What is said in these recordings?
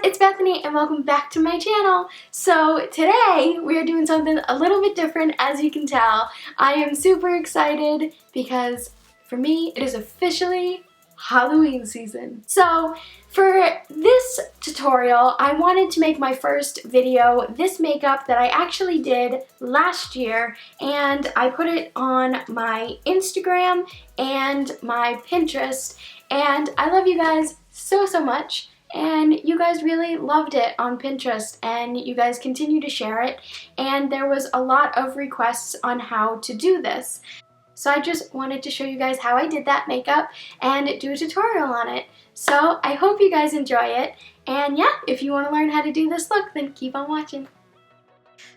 it's Bethany and welcome back to my channel. So today we are doing something a little bit different, as you can tell. I am super excited because for me it is officially Halloween season. So for this tutorial I wanted to make my first video, this makeup that I actually did last year, and I put it on my Instagram and my Pinterest, and I love you guys so much. And you guys really loved it on Pinterest, and you guys continue to share it, and there was a lot of requests on how to do this. So I just wanted to show you guys how I did that makeup and do a tutorial on it. So I hope you guys enjoy it, and yeah, if you want to learn how to do this look, then keep on watching.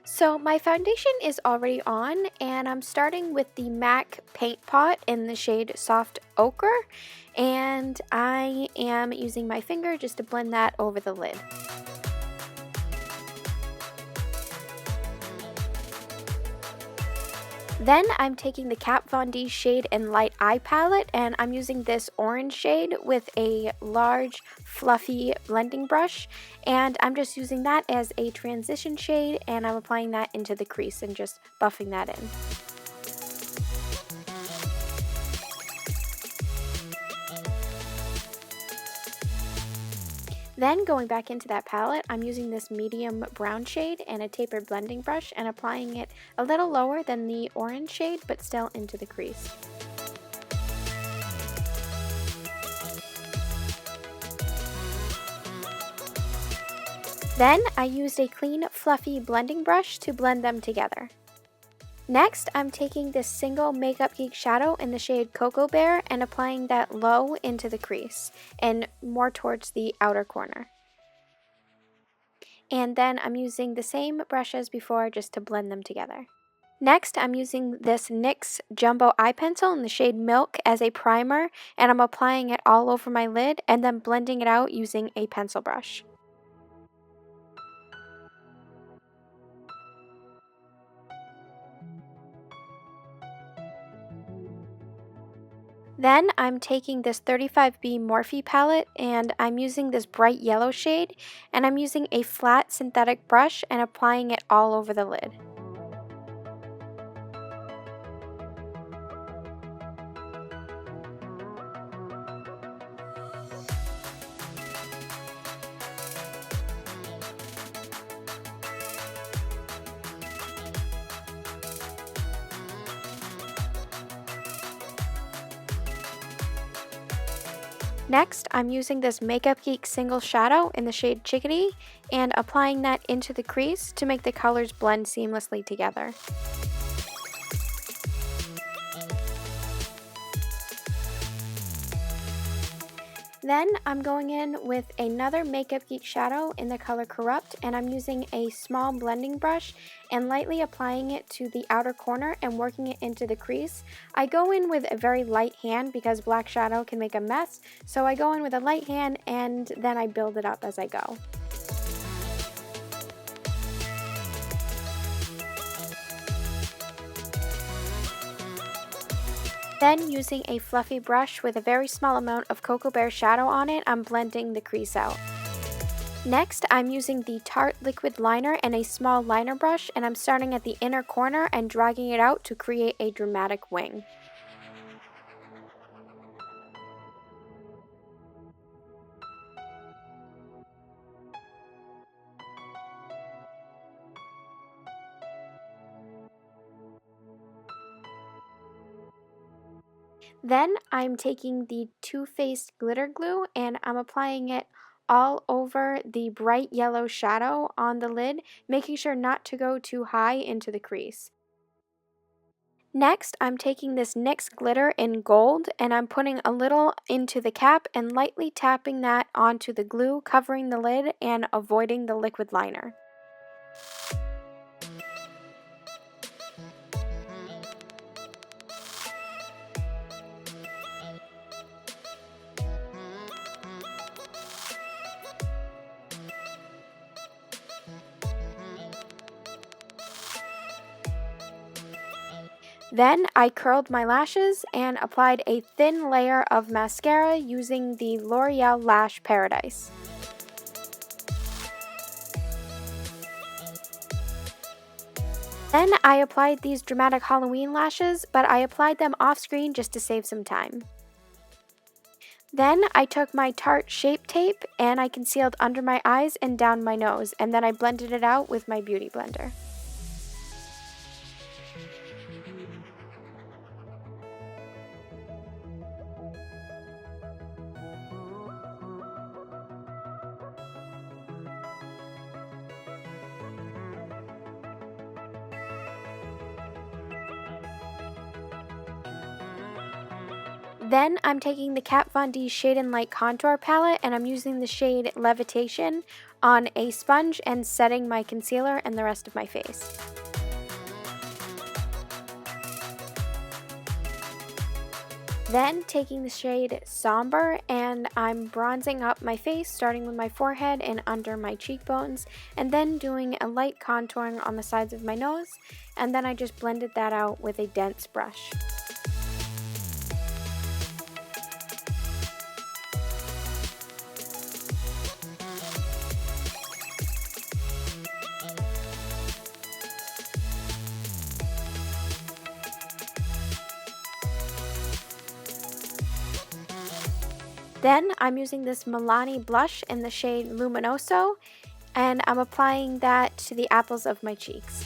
So my foundation is already on, and I'm starting with the MAC Paint Pot in the shade Soft Ochre, and I am using my finger just to blend that over the lid. Then I'm taking the Kat Von D Shade and Light Eye palette, and I'm using this orange shade with a large fluffy blending brush, and I'm just using that as a transition shade, and I'm applying that into the crease and just buffing that in. Then going back into that palette, I'm using this medium brown shade and a tapered blending brush and applying it a little lower than the orange shade, but still into the crease. Then I used a clean, fluffy blending brush to blend them together. Next, I'm taking this single Makeup Geek shadow in the shade Cocoa Bear and applying that low into the crease and more towards the outer corner. And then I'm using the same brush as before just to blend them together. Next, I'm using this NYX Jumbo Eye Pencil in the shade Milk as a primer, and I'm applying it all over my lid and then blending it out using a pencil brush. Then I'm taking this 35B Morphe palette, and I'm using this bright yellow shade, and I'm using a flat synthetic brush and applying it all over the lid. Next, I'm using this Makeup Geek single shadow in the shade Chickadee and applying that into the crease to make the colors blend seamlessly together. Then I'm going in with another Makeup Geek shadow in the color Corrupt, and I'm using a small blending brush and lightly applying it to the outer corner and working it into the crease. I go in with a very light hand because black shadow can make a mess, so I go in with a light hand and then I build it up as I go. Then, using a fluffy brush with a very small amount of Cocoa Bear shadow on it, I'm blending the crease out. Next, I'm using the Tarte liquid liner and a small liner brush, and I'm starting at the inner corner and dragging it out to create a dramatic wing. Then I'm taking the Too Faced glitter glue and I'm applying it all over the bright yellow shadow on the lid, making sure not to go too high into the crease. Next, I'm taking this NYX glitter in gold and I'm putting a little into the cap and lightly tapping that onto the glue, covering the lid and avoiding the liquid liner. Then I curled my lashes and applied a thin layer of mascara using the L'Oreal Lash Paradise. Then I applied these dramatic Halloween lashes, but I applied them off screen just to save some time. Then I took my Tarte Shape Tape and I concealed under my eyes and down my nose, and then I blended it out with my beauty blender. Then I'm taking the Kat Von D Shade and Light Contour Palette and I'm using the shade Levitation on a sponge and setting my concealer and the rest of my face. Then taking the shade Somber and I'm bronzing up my face, starting with my forehead and under my cheekbones, and then doing a light contouring on the sides of my nose, and then I just blended that out with a dense brush. Then I'm using this Milani blush in the shade Luminoso, and I'm applying that to the apples of my cheeks.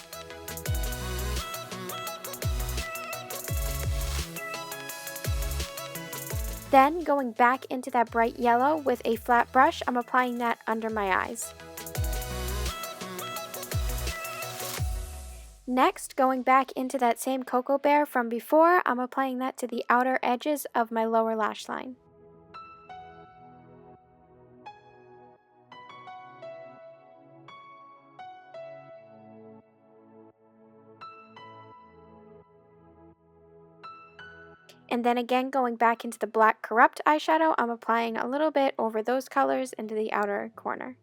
Then going back into that bright yellow with a flat brush, I'm applying that under my eyes. Next, going back into that same Cocoa Bear from before, I'm applying that to the outer edges of my lower lash line. And then again, going back into the black Corrupt eyeshadow, I'm applying a little bit over those colors into the outer corner.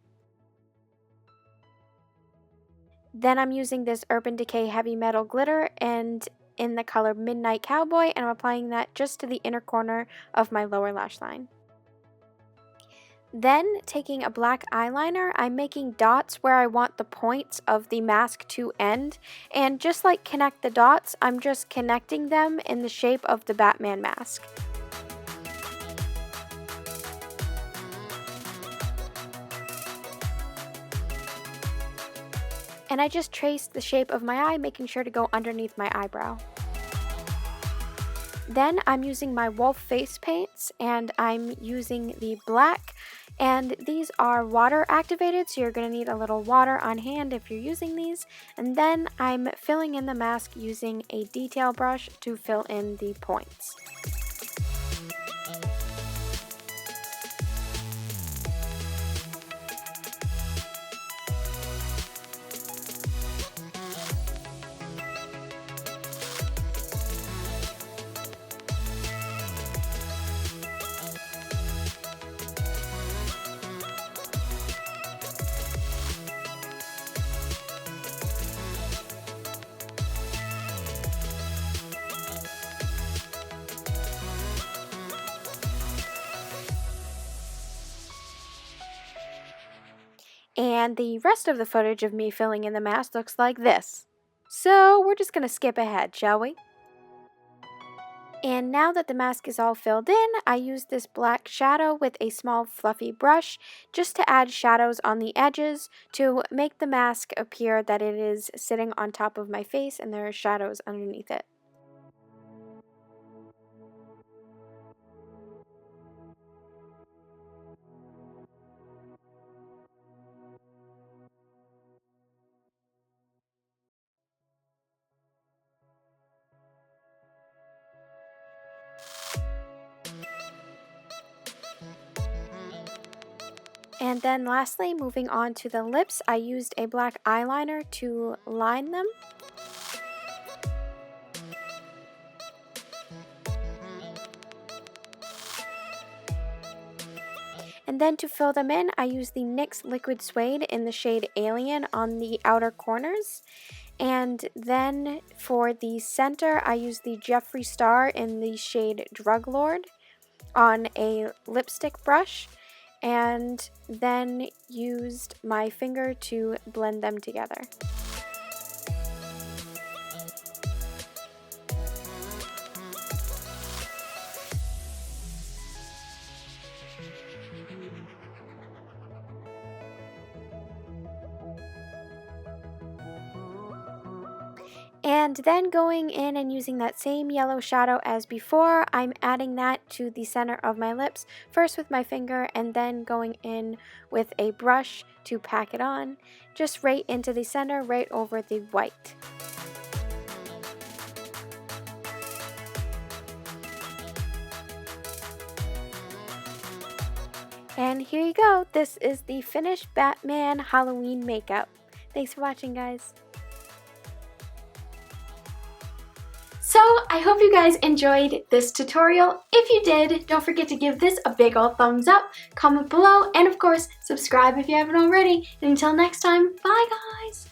Then I'm using this Urban Decay Heavy Metal Glitter and in the color Midnight Cowboy, and I'm applying that just to the inner corner of my lower lash line. Then, taking a black eyeliner, I'm making dots where I want the points of the mask to end, and just like connect the dots, I'm just connecting them in the shape of the Batman mask. And I just traced the shape of my eye, making sure to go underneath my eyebrow. Then I'm using my Wolf face paints, and I'm using the black, and these are water activated, so you're going to need a little water on hand if you're using these. And then I'm filling in the mask using a detail brush to fill in the points. And the rest of the footage of me filling in the mask looks like this. So we're just going to skip ahead, shall we? And now that the mask is all filled in, I use this black shadow with a small fluffy brush just to add shadows on the edges to make the mask appear that it is sitting on top of my face and there are shadows underneath it. And then lastly, moving on to the lips, I used a black eyeliner to line them. And then to fill them in, I used the NYX Liquid Suede in the shade Alien on the outer corners. And then for the center, I used the Jeffree Star in the shade Drug Lord on a lipstick brush, and then used my finger to blend them together. And then going in and using that same yellow shadow as before, I'm adding that to the center of my lips, first with my finger and then going in with a brush to pack it on, just right into the center, right over the white. And here you go, this is the finished Batman Halloween makeup. Thanks for watching, guys. So I hope you guys enjoyed this tutorial. If you did, don't forget to give this a big old thumbs up, comment below, and of course, subscribe if you haven't already. And until next time, bye guys!